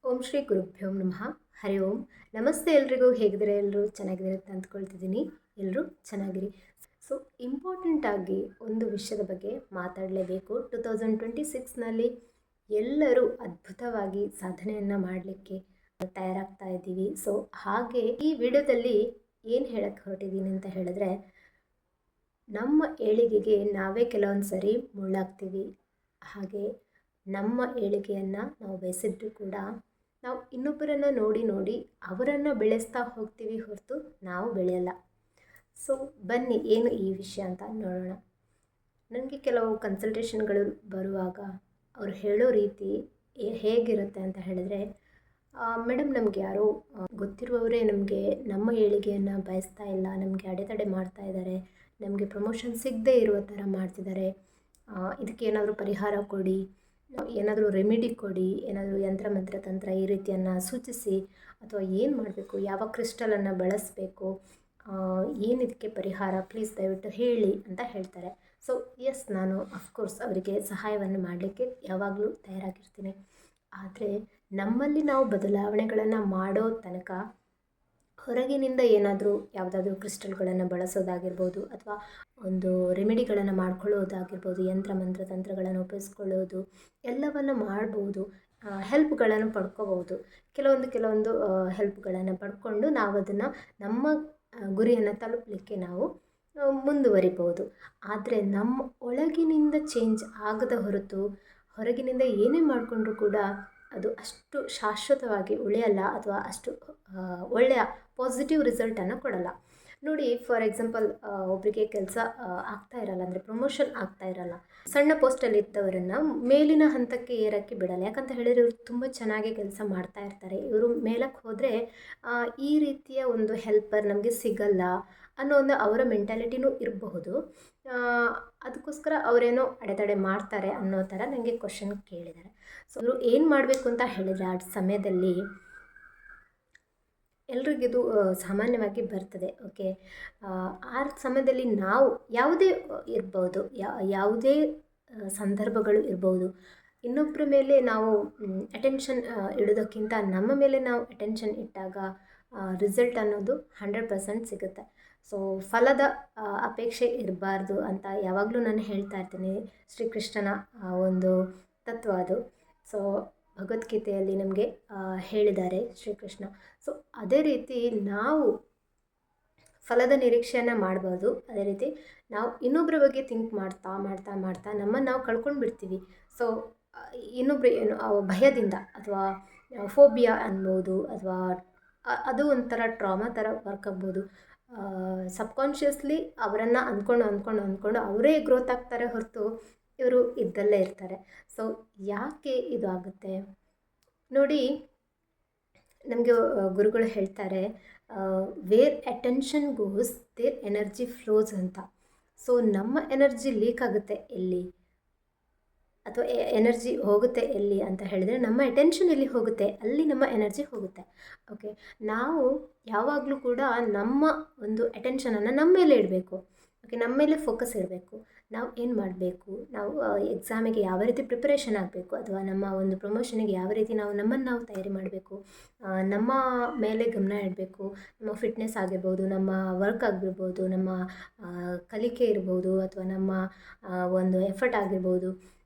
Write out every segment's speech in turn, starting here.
ಓಂ ಶ್ರೀ ಗುರುಭ್ಯೋ ನಮಃ. ಹರಿ ಓಂ. ನಮಸ್ತೆ ಎಲ್ರಿಗೂ. ಹೇಗಿದ್ರೆ ಎಲ್ಲರೂ ಚೆನ್ನಾಗಿದ್ದಾರೆ ಅಂತ ಅಂದ್ಕೊಳ್ತಿದ್ದೀನಿ. ಎಲ್ಲರೂ ಚೆನ್ನಾಗಿರಿ. ಸೊ ಇಂಪಾರ್ಟೆಂಟಾಗಿ ಒಂದು ವಿಷಯದ ಬಗ್ಗೆ ಮಾತಾಡಲೇಬೇಕು. 2026ನಲ್ಲಿ ಎಲ್ಲರೂ ಅದ್ಭುತವಾಗಿ ಸಾಧನೆಯನ್ನು ಮಾಡಲಿಕ್ಕೆ ತಯಾರಾಗ್ತಾ ಇದ್ದೀವಿ. ಸೊ ಹಾಗೆ ಈ ವಿಡಿಯೋದಲ್ಲಿ ಏನು ಹೇಳಕ್ಕೆ ಹೊರಟಿದ್ದೀನಿ ಅಂತ ಹೇಳಿದ್ರೆ, ನಮ್ಮ ಏಳಿಗೆಗೆ ನಾವೇ ಕೆಲವೊಂದು ಸರಿ ಮುಳ್ಳಾಗ್ತೀವಿ. ಹಾಗೆ ನಮ್ಮ ಏಳಿಗೆಯನ್ನು ನಾವು ಬಯಸಿದ್ರು ಕೂಡ ನಾವು ಇನ್ನೊಬ್ಬರನ್ನು ನೋಡಿ ಅವರನ್ನು ಬೆಳೆಸ್ತಾ ಹೋಗ್ತೀವಿ ಹೊರತು ನಾವು ಬೆಳೆಯಲ್ಲ. ಸೊ ಬನ್ನಿ ಏನು ಈ ವಿಷಯ ಅಂತ ನೋಡೋಣ. ನನಗೆ ಕೆಲವು ಕನ್ಸಲ್ಟೇಷನ್ಗಳು ಬರುವಾಗ ಅವ್ರು ಹೇಳೋ ರೀತಿ ಹೇಗಿರುತ್ತೆ ಅಂತ ಹೇಳಿದ್ರೆ, ಮೇಡಮ್ ನಮಗೆ ಯಾರೋ ಗೊತ್ತಿರುವವರೇ ನಮಗೆ ನಮ್ಮ ಏಳಿಗೆಯನ್ನು ಬಯಸ್ತಾ ಇಲ್ಲ, ನಮಗೆ ಅಡೆತಡೆ ಮಾಡ್ತಾ ಇದ್ದಾರೆ, ನಮಗೆ ಪ್ರಮೋಷನ್ ಸಿಗದೇ ಇರುವ ಥರ ಮಾಡ್ತಿದ್ದಾರೆ, ಇದಕ್ಕೆ ಏನಾದರೂ ಪರಿಹಾರ ಕೊಡಿ, ಏನಾದರೂ ರೆಮಿಡಿ ಕೊಡಿ, ಏನಾದರೂ ಯಂತ್ರ ಮಂತ್ರ ತಂತ್ರ ಈ ರೀತಿಯನ್ನು ಸೂಚಿಸಿ, ಅಥವಾ ಏನು ಮಾಡಬೇಕು, ಯಾವ ಕ್ರಿಸ್ಟಲನ್ನು ಬಳಸಬೇಕು, ಏನು ಇದಕ್ಕೆ ಪರಿಹಾರ, ಪ್ಲೀಸ್ ದಯವಿಟ್ಟು ಹೇಳಿ ಅಂತ ಹೇಳ್ತಾರೆ. ಸೊ ಎಸ್, ನಾನು ಅಫ್ಕೋರ್ಸ್ ಅವರಿಗೆ ಸಹಾಯವನ್ನು ಮಾಡಲಿಕ್ಕೆ ಯಾವಾಗಲೂ ತಯಾರಾಗಿರ್ತೀನಿ. ಆದರೆ ನಮ್ಮಲ್ಲಿ ನಾವು ಬದಲಾವಣೆಗಳನ್ನು ಮಾಡೋ ತನಕ ಹೊರಗಿನಿಂದ ಏನಾದರೂ ಯಾವುದಾದ್ರೂ ಕ್ರಿಸ್ಟಲ್ಗಳನ್ನು ಬಳಸೋದಾಗಿರ್ಬೋದು, ಅಥವಾ ಒಂದು ರೆಮಿಡಿಗಳನ್ನು ಮಾಡ್ಕೊಳ್ಳೋದಾಗಿರ್ಬೋದು, ಯಂತ್ರ ಮಂತ್ರ ತಂತ್ರಗಳನ್ನು ಉಪಯೋಗಿಸ್ಕೊಳ್ಳೋದು ಎಲ್ಲವನ್ನು ಮಾಡ್ಬೋದು. ಹೆಲ್ಪ್ಗಳನ್ನು ಪಡ್ಕೋಬೋದು. ಕೆಲವೊಂದು ಹೆಲ್ಪ್ಗಳನ್ನು ಪಡ್ಕೊಂಡು ನಾವು ಅದನ್ನು ನಮ್ಮ ಗುರಿಯನ್ನು ತಲುಪಲಿಕ್ಕೆ ನಾವು ಮುಂದುವರಿಬೋದು. ಆದರೆ ನಮ್ಮ ಒಳಗಿನಿಂದ ಚೇಂಜ್ ಆಗದ ಹೊರತು ಹೊರಗಿನಿಂದ ಏನೇ ಮಾಡಿಕೊಂಡ್ರೂ ಕೂಡ ಅದು ಅಷ್ಟು ಶಾಶ್ವತವಾಗಿ ಉಳಿಯಲ್ಲ, ಅಥವಾ ಅಷ್ಟು ಒಳ್ಳೆಯ ಪಾಸಿಟಿವ್ ರಿಸಲ್ಟನ್ನು ಕೊಡಲ್ಲ. ನೋಡಿ, ಫಾರ್ ಎಕ್ಸಾಂಪಲ್, ಒಬ್ಬರಿಗೆ ಕೆಲಸ ಆಗ್ತಾ ಇರಲ್ಲ, ಅಂದರೆ ಪ್ರಮೋಷನ್ ಆಗ್ತಾ ಇರಲ್ಲ, ಸಣ್ಣ ಪೋಸ್ಟಲ್ಲಿ ಇದ್ದವರನ್ನು ಮೇಲಿನ ಹಂತಕ್ಕೆ ಏರೋಕ್ಕೆ ಬಿಡಲ್ಲ. ಯಾಕಂತ ಹೇಳಿದರೆ ಇವರು ತುಂಬ ಚೆನ್ನಾಗಿ ಕೆಲಸ ಮಾಡ್ತಾ ಇರ್ತಾರೆ, ಇವರು ಮೇಲಕ್ಕೆ ಹೋದರೆ ಈ ರೀತಿಯ ಒಂದು ಹೆಲ್ಪರ್ ನಮಗೆ ಸಿಗಲ್ಲ ಅನ್ನೋ ಒಂದು ಅವರ ಮೆಂಟಾಲಿಟಿನೂ ಇರಬಹುದು. ಅದಕ್ಕೋಸ್ಕರ ಅವರೇನೋ ಅಡೆತಡೆ ಮಾಡ್ತಾರೆ ಅನ್ನೋ ಥರ ನನಗೆ ಕ್ವಶನ್ ಕೇಳಿದ್ದಾರೆ. ಸೊ ಇವರು ಏನು ಮಾಡಬೇಕು ಅಂತ ಹೇಳಿದರೆ, ಆ ಸಮಯದಲ್ಲಿ ಎಲ್ರಿಗಿದು ಸಾಮಾನ್ಯವಾಗಿ ಬರ್ತದೆ. ಓಕೆ, ಆ ಸಮಯದಲ್ಲಿ ನಾವು ಯಾವುದೇ ಇರ್ಬೋದು, ಯಾವುದೇ ಸಂದರ್ಭಗಳು ಇರ್ಬೋದು, ಇನ್ನೊಬ್ಬರ ಮೇಲೆ ನಾವು ಅಟೆನ್ಷನ್ ಇಡೋದಕ್ಕಿಂತ ನಮ್ಮ ಮೇಲೆ ನಾವು ಅಟೆನ್ಷನ್ ಇಟ್ಟಾಗ ರಿಸಲ್ಟ್ ಅನ್ನೋದು 100% ಸಿಗುತ್ತೆ. ಸೊ ಫಲದ ಅಪೇಕ್ಷೆ ಇರಬಾರ್ದು ಅಂತ ಯಾವಾಗಲೂ ನಾನು ಹೇಳ್ತಾ ಇರ್ತೀನಿ. ಶ್ರೀಕೃಷ್ಣನ ಒಂದು ತತ್ವ ಅದು. ಸೊ ಭಗವದ್ಗೀತೆಯಲ್ಲಿ ನಮಗೆ ಹೇಳಿದ್ದಾರೆ ಶ್ರೀಕೃಷ್ಣ. ಸೊ ಅದೇ ರೀತಿ ನಾವು ಫಲದ ನಿರೀಕ್ಷೆಯನ್ನು ಮಾಡ್ಬೋದು. ಅದೇ ರೀತಿ ನಾವು ಇನ್ನೊಬ್ಬರ ಬಗ್ಗೆ ಥಿಂಕ್ ಮಾಡ್ತಾ ನಮ್ಮನ್ನು ನಾವು ಕಳ್ಕೊಂಡು ಬಿಡ್ತೀವಿ. ಸೊ ಇನ್ನೊಬ್ಬರು ಏನು ಭಯದಿಂದ, ಅಥವಾ ಫೋಬಿಯಾ ಅನ್ಬೋದು, ಅಥವಾ ಅದು ಒಂಥರ ಟ್ರಾಮಾ ಥರ ವರ್ಕ್ ಆಗ್ಬೋದು. ಸಬ್ಕಾನ್ಷಿಯಸ್ಲಿ ಅವರನ್ನು ಅಂದ್ಕೊಂಡು ಅವರೇ ಗ್ರೋತ್ ಆಗ್ತಾರೆ ಹೊರತು ಇವರು ಇದ್ದಲ್ಲೇ ಇರ್ತಾರೆ. ಸೊ ಯಾಕೆ ಇದು ಆಗುತ್ತೆ ನೋಡಿ, ನಮಗೆ ಗುರುಗಳು ಹೇಳ್ತಾರೆ, where attention goes there energy flows ಅಂತ. ಸೊ ನಮ್ಮ ಎನರ್ಜಿ ಲೀಕ್ ಆಗುತ್ತೆ ಎಲ್ಲಿ, ಅಥವಾ ಎನರ್ಜಿ ಹೋಗುತ್ತೆ ಎಲ್ಲಿ ಅಂತ ಹೇಳಿದರೆ, ನಮ್ಮ ಅಟೆನ್ಷನ್ ಎಲ್ಲಿ ಹೋಗುತ್ತೆ ಅಲ್ಲಿ ನಮ್ಮ ಎನರ್ಜಿ ಹೋಗುತ್ತೆ. ಓಕೆ, ನಾವು ಯಾವಾಗಲೂ ಕೂಡ ನಮ್ಮ ಒಂದು ಅಟೆನ್ಷನನ್ನು ನಮ್ಮ ಮೇಲೆ ಇಡಬೇಕು. ಓಕೆ, ನಮ್ಮ ಮೇಲೆ ಫೋಕಸ್ ಇಡಬೇಕು. ನಾವು ಏನು ಮಾಡಬೇಕು, ನಾವು ಎಕ್ಸಾಮಿಗೆ ಯಾವ ರೀತಿ ಪ್ರಿಪರೇಷನ್ ಆಗಬೇಕು, ಅಥವಾ ನಮ್ಮ ಒಂದು ಪ್ರಮೋಷನಿಗೆ ಯಾವ ರೀತಿ ನಮ್ಮನ್ನು ನಾವು ತಯಾರಿ ಮಾಡಬೇಕು, ನಮ್ಮ ಮೇಲೆ ಗಮನ ಇಡಬೇಕು. ನಮ್ಮ ಫಿಟ್ನೆಸ್ ಆಗಿರ್ಬೋದು, ನಮ್ಮ ವರ್ಕ್ ಆಗಿರ್ಬೋದು, ನಮ್ಮ ಕಲಿಕೆ ಇರ್ಬೋದು, ಅಥವಾ ನಮ್ಮ ಒಂದು ಎಫರ್ಟ್ ಆಗಿರ್ಬೋದು,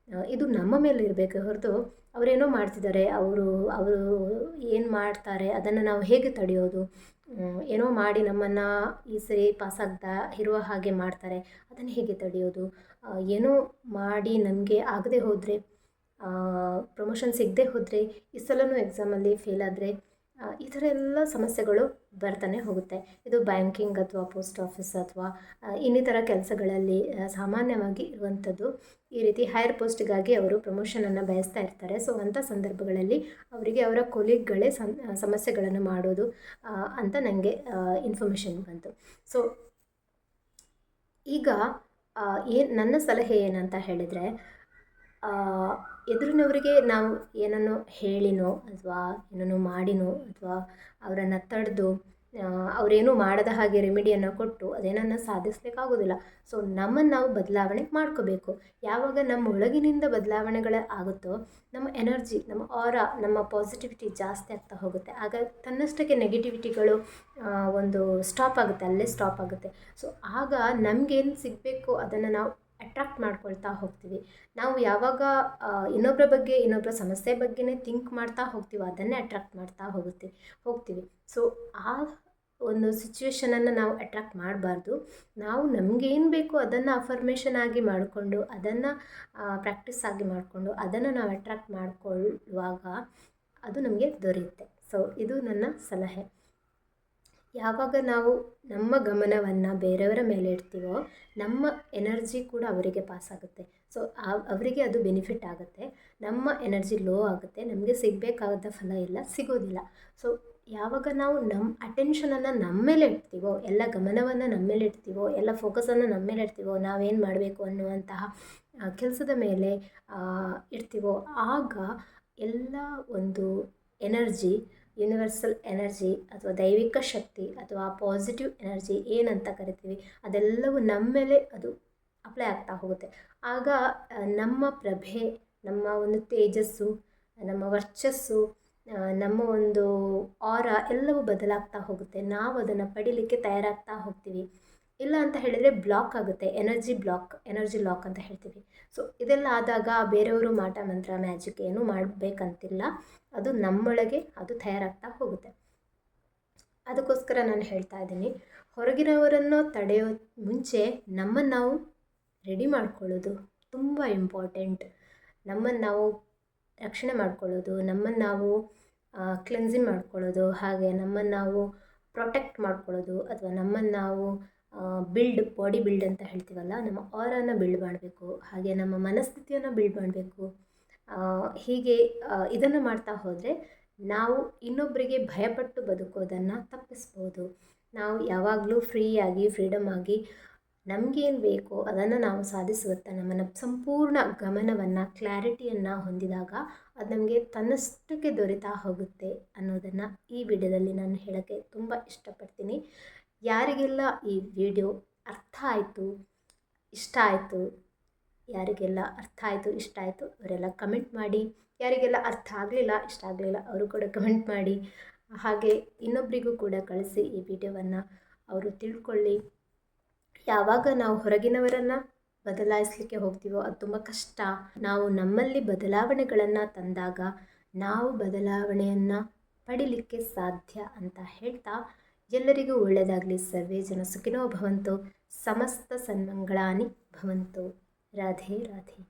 ಇದು ನಮ್ಮ ಮೇಲೆ ಇರಬೇಕು ಹೊರತು ಅವರೇನೋ ಮಾಡ್ತಿದ್ದಾರೆ, ಅವರು ಏನು ಮಾಡ್ತಾರೆ ಅದನ್ನು ನಾವು ಹೇಗೆ ತಡೆಯೋದು, ಏನೋ ಮಾಡಿ ನಮ್ಮನ್ನು ಈ ಸರಿ ಪಾಸಾಗ್ತಾ ಇರುವ ಹಾಗೆ ಮಾಡ್ತಾರೆ, ಅದನ್ನು ಹೇಗೆ ತಡೆಯೋದು, ಏನೋ ಮಾಡಿ ನಮಗೆ ಆಗದೆ ಹೋದರೆ, ಪ್ರಮೋಷನ್ ಸಿಗದೆ ಹೋದರೆ, ಈ ಸಲನೂ ಎಕ್ಸಾಮಲ್ಲಿ ಫೇಲ್ ಆದರೆ, ಈ ಥರ ಎಲ್ಲ ಸಮಸ್ಯೆಗಳು ಬರ್ತಾನೆ ಹೋಗುತ್ತೆ. ಇದು ಬ್ಯಾಂಕಿಂಗ್ ಅಥವಾ ಪೋಸ್ಟ್ ಆಫೀಸ್ ಅಥವಾ ಇನ್ನಿತರ ಕೆಲಸಗಳಲ್ಲಿ ಸಾಮಾನ್ಯವಾಗಿ ಇರುವಂಥದ್ದು. ಈ ರೀತಿ ಹೈಯರ್ ಪೋಸ್ಟಿಗಾಗಿ ಅವರು ಪ್ರಮೋಷನನ್ನು ಬಯಸ್ತಾ ಇರ್ತಾರೆ. ಸೊ ಅಂಥ ಸಂದರ್ಭಗಳಲ್ಲಿ ಅವರಿಗೆ ಅವರ ಕೊಲೀಗ್ಗಳೇ ಸಮಸ್ಯೆಗಳನ್ನು ಮಾಡೋದು ಅಂತ ನನಗೆ ಇನ್ಫಾರ್ಮೇಷನ್ ಬಂತು. ಸೊ ಈಗ ನನ್ನ ಸಲಹೆ ಏನಂತ ಹೇಳಿದರೆ, ಎದುರಿನವರಿಗೆ ನಾವು ಏನನ್ನೋ ಹೇಳಿನೋ ಅಥವಾ ಏನನ್ನೋ ಮಾಡಿನೋ ಅಥವಾ ಅವರನ್ನು ತಡೆದು ಅವರೇನು ಮಾಡದ ಹಾಗೆ ರೆಮಿಡಿಯನ್ನು ಕೊಟ್ಟು ಅದೇನನ್ನು ಸಾಧಿಸ್ಲಿಕ್ಕಾಗೋದಿಲ್ಲ. ಸೊ ನಮ್ಮನ್ನು ನಾವು ಬದಲಾವಣೆ ಮಾಡ್ಕೋಬೇಕು. ಯಾವಾಗ ನಮ್ಮ ಒಳಗಿನಿಂದ ಬದಲಾವಣೆಗಳು ಆಗುತ್ತೋ ನಮ್ಮ ಎನರ್ಜಿ, ನಮ್ಮ ಆರಾ, ನಮ್ಮ ಪಾಸಿಟಿವಿಟಿ ಜಾಸ್ತಿ ಆಗ್ತಾ ಹೋಗುತ್ತೆ. ಆಗ ತನ್ನಷ್ಟಕ್ಕೆ ನೆಗೆಟಿವಿಟಿಗಳು ಒಂದು ಸ್ಟಾಪ್ ಆಗುತ್ತೆ, ಅಲ್ಲೇ ಸ್ಟಾಪ್ ಆಗುತ್ತೆ. ಸೊ ಆಗ ನಮಗೇನು ಸಿಗಬೇಕು ಅದನ್ನು ನಾವು ಅಟ್ರಾಕ್ಟ್ ಮಾಡ್ಕೊಳ್ತಾ ಹೋಗ್ತೀವಿ. ನಾವು ಯಾವಾಗ ಇನ್ನೊಬ್ಬರ ಬಗ್ಗೆ, ಇನ್ನೊಬ್ಬರ ಸಮಸ್ಯೆ ಬಗ್ಗೆನೇ ಥಿಂಕ್ ಮಾಡ್ತಾ ಹೋಗ್ತೀವೋ ಅದನ್ನೇ ಅಟ್ರಾಕ್ಟ್ ಮಾಡ್ತಾ ಹೋಗ್ತೀವಿ. ಸೊ ಆ ಒಂದು ಸಿಚುವೇಶನನ್ನು ನಾವು ಅಟ್ರಾಕ್ಟ್ ಮಾಡಬಾರ್ದು. ನಾವು ನಮಗೇನು ಬೇಕು ಅದನ್ನು ಅಫರ್ಮೇಷನ್ ಆಗಿ ಮಾಡಿಕೊಂಡು, ಅದನ್ನು ಪ್ರಾಕ್ಟೀಸ್ ಆಗಿ ಮಾಡಿಕೊಂಡು, ಅದನ್ನು ನಾವು ಅಟ್ರಾಕ್ಟ್ ಮಾಡಿಕೊಳ್ಳುವಾಗ ಅದು ನಮಗೆ ದೊರೆಯುತ್ತೆ. ಸೊ ಇದು ನನ್ನ ಸಲಹೆ. ಯಾವಾಗ ನಾವು ನಮ್ಮ ಗಮನವನ್ನು ಬೇರೆಯವರ ಮೇಲೆ ಇಡ್ತೀವೋ ನಮ್ಮ ಎನರ್ಜಿ ಕೂಡ ಅವರಿಗೆ ಪಾಸ್ ಆಗುತ್ತೆ. ಸೊ ಅವರಿಗೆ ಅದು ಬೆನಿಫಿಟ್ ಆಗುತ್ತೆ. ನಮ್ಮ ಎನರ್ಜಿ ಲೋ ಆಗುತ್ತೆ, ನಮಗೆ ಸಿಗಬೇಕಾದ ಫಲ ಎಲ್ಲ ಸಿಗೋದಿಲ್ಲ. ಸೊ ಯಾವಾಗ ನಾವು ನಮ್ಮ ಅಟೆನ್ಷನನ್ನು ನಮ್ಮ ಮೇಲೆ ಇಡ್ತೀವೋ, ಎಲ್ಲ ಗಮನವನ್ನು ನಮ್ಮ ಮೇಲೆ ಇಡ್ತೀವೋ, ಎಲ್ಲ ಫೋಕಸನ್ನು ನಮ್ಮ ಮೇಲೆ ಇಡ್ತೀವೋ, ನಾವೇನು ಮಾಡಬೇಕು ಅನ್ನುವಂತಹ ಕೆಲಸದ ಮೇಲೆ ಇಡ್ತೀವೋ, ಆಗ ಎಲ್ಲ ಒಂದು ಎನರ್ಜಿ, ಯೂನಿವರ್ಸಲ್ ಎನರ್ಜಿ ಅಥವಾ ದೈವಿಕ ಶಕ್ತಿ ಅಥವಾ ಪಾಸಿಟಿವ್ ಎನರ್ಜಿ ಏನಂತ ಕರಿತೀವಿ, ಅದೆಲ್ಲವೂ ನಮ್ಮ ಮೇಲೆ ಅದು ಅಪ್ಲೈ ಆಗ್ತಾ ಹೋಗುತ್ತೆ. ಆಗ ನಮ್ಮ ಪ್ರಭೆ, ನಮ್ಮ ಒಂದು ತೇಜಸ್ಸು, ನಮ್ಮ ವರ್ಚಸ್ಸು, ನಮ್ಮ ಒಂದು ಆರಾ ಎಲ್ಲವೂ ಬದಲಾಗ್ತಾ ಹೋಗುತ್ತೆ. ನಾವು ಅದನ್ನು ಪಡೀಲಿಕ್ಕೆ ತಯಾರಾಗ್ತಾ ಹೋಗ್ತೀವಿ. ಇಲ್ಲ ಅಂತ ಹೇಳಿದರೆ ಬ್ಲಾಕ್ ಆಗುತ್ತೆ, ಎನರ್ಜಿ ಲಾಕ್ ಅಂತ ಹೇಳ್ತೀವಿ. ಸೊ ಇದೆಲ್ಲ ಆದಾಗ ಬೇರೆಯವರು ಮಾಟ ಮಂತ್ರ ಮ್ಯಾಜಿಕ್ ಏನೂ ಮಾಡಬೇಕಂತಿಲ್ಲ, ಅದು ನಮ್ಮೊಳಗೆ ಅದು ತಯಾರಾಗ್ತಾ ಹೋಗುತ್ತೆ. ಅದಕ್ಕೋಸ್ಕರ ನಾನು ಹೇಳ್ತಾ ಇದ್ದೀನಿ, ಹೊರಗಿನವರನ್ನು ತಡೆಯೋ ಮುಂಚೆ ನಮ್ಮನ್ನು ನಾವು ರೆಡಿ ಮಾಡ್ಕೊಳ್ಳೋದು ತುಂಬ ಇಂಪಾರ್ಟೆಂಟ್. ನಮ್ಮನ್ನು ನಾವು ರಕ್ಷಣೆ ಮಾಡ್ಕೊಳ್ಳೋದು, ನಮ್ಮನ್ನು ನಾವು ಕ್ಲೆನ್ಸಿಂಗ್ ಮಾಡ್ಕೊಳ್ಳೋದು, ಹಾಗೆ ನಮ್ಮನ್ನು ನಾವು ಪ್ರೊಟೆಕ್ಟ್ ಮಾಡ್ಕೊಳ್ಳೋದು, ಅಥವಾ ನಮ್ಮನ್ನು ನಾವು ಬಾಡಿ ಬಿಲ್ಡ್ ಅಂತ ಹೇಳ್ತೀವಲ್ಲ, ನಮ್ಮ ಆರಾನ ಬಿಲ್ಡ್ ಮಾಡಬೇಕು, ಹಾಗೆ ನಮ್ಮ ಮನಸ್ಥಿತಿಯನ್ನು ಬಿಲ್ಡ್ ಮಾಡಬೇಕು. ಹೀಗೆ ಇದನ್ನು ಮಾಡ್ತಾ ಹೋದರೆ ನಾವು ಇನ್ನೊಬ್ಬರಿಗೆ ಭಯಪಟ್ಟು ಬದುಕೋದನ್ನು ತಪ್ಪಿಸ್ಬೋದು. ನಾವು ಯಾವಾಗಲೂ ಫ್ರೀಡಮ್ ಆಗಿ ನಮಗೇನು ಬೇಕೋ ಅದನ್ನು ನಾವು ಸಾಧಿಸುವತ್ತ ನಮ್ಮನ್ನು ಸಂಪೂರ್ಣ ಗಮನವನ್ನು, ಕ್ಲಾರಿಟಿಯನ್ನು ಹೊಂದಿದಾಗ ಅದು ನಮಗೆ ತನ್ನಷ್ಟಕ್ಕೆ ದೊರೀತಾ ಹೋಗುತ್ತೆ ಅನ್ನೋದನ್ನು ಈ ವಿಡಿಯೋದಲ್ಲಿ ನಾನು ಹೇಳೋಕ್ಕೆ ತುಂಬ ಇಷ್ಟಪಡ್ತೀನಿ. ಯಾರಿಗೆಲ್ಲ ಈ ವಿಡಿಯೋ ಅರ್ಥ ಆಯಿತು, ಇಷ್ಟ ಆಯಿತು, ಯಾರಿಗೆಲ್ಲ ಅರ್ಥ ಆಯಿತು, ಇಷ್ಟ ಆಯಿತು ಅವರೆಲ್ಲ ಕಮೆಂಟ್ ಮಾಡಿ. ಯಾರಿಗೆಲ್ಲ ಅರ್ಥ ಆಗಲಿಲ್ಲ, ಇಷ್ಟ ಆಗಲಿಲ್ಲ ಅವರು ಕೂಡ ಕಮೆಂಟ್ ಮಾಡಿ. ಹಾಗೆ ಇನ್ನೊಬ್ಬರಿಗೂ ಕೂಡ ಕಳಿಸಿ ಈ ವಿಡಿಯೋವನ್ನು, ಅವರು ತಿಳ್ಕೊಳ್ಳಿ. ಯಾವಾಗ ನಾವು ಹೊರಗಿನವರನ್ನು ಬದಲಾಯಿಸಲಿಕ್ಕೆ ಹೋಗ್ತೀವೋ ಅದು ತುಂಬ ಕಷ್ಟ. ನಾವು ನಮ್ಮಲ್ಲಿ ಬದಲಾವಣೆಗಳನ್ನು ತಂದಾಗ ನಾವು ಬದಲಾವಣೆಯನ್ನು ಪಡಿಲಿಕ್ಕೆ ಸಾಧ್ಯ ಅಂತ ಹೇಳ್ತಾ, ಎಲ್ಲರಿಗೂ ಒಳ್ಳೆಯದಾಗಲಿ. ಸರ್ವೇ ಜನ ಸುಖಿನೋ ಭವಂತು, ಸಮಸ್ತ ಸನ್ಮಂಗಳಾನಿ ಭವಂತು. ರಾಧೆ ರಾಧೆ.